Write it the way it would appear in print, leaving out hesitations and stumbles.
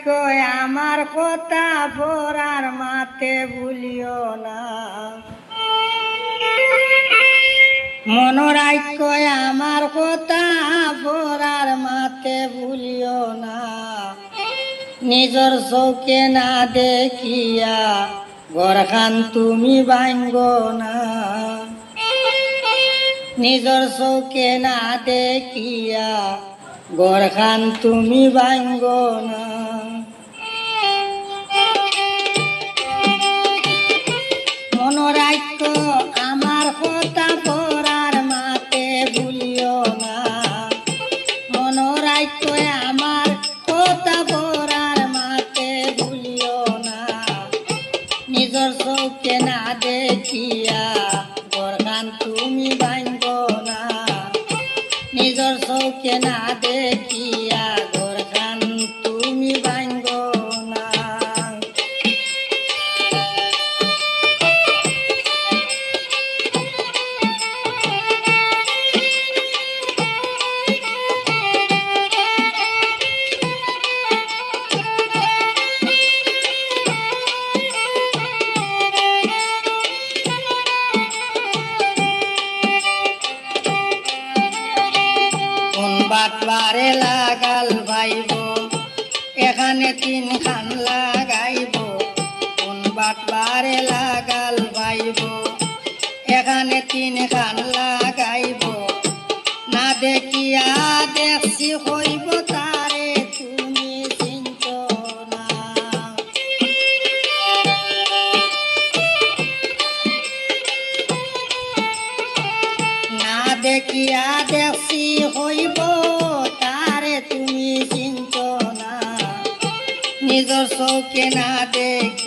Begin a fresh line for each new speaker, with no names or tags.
কয় আমার কথা পড়ার মাতে ভুলিও না, মনোরাই কয় আমার কথা পড়ার মাতে ভুলিও না, নিজর চৌকে না দেখিয়া ঘরখান তুমি ভাঙ্গ না, নিজর চৌকে না দেখিয়া ঘরখান তুমি ভাঙ্গ না। মনোরাজ্য আমার কথা পড়ার মাতে ভুলিও না, মনোরাজ্য আমার কথা পড়ার মাতে ভুলিও না, নিজর চৌকে না দেখিয়া ঘরখান তুমি ভাঙ্গ না, নিজর চৌকে না দেখিয়া ঘরখান তুমি ভাঙ্গ না। বাটবারে লাগাল ভাইব এখানে তিন খান লাগাইব, কোন বাটবারে লাগাল ভাইব এখানে তিন খান লাগাইব, না দেখিয়া দেখছি হইব তারে তুমি চিন্ত না, না দেখিয়া দেখছি হইব তারে তুমি চিন্ত না, নিজর চৌকে না দেখ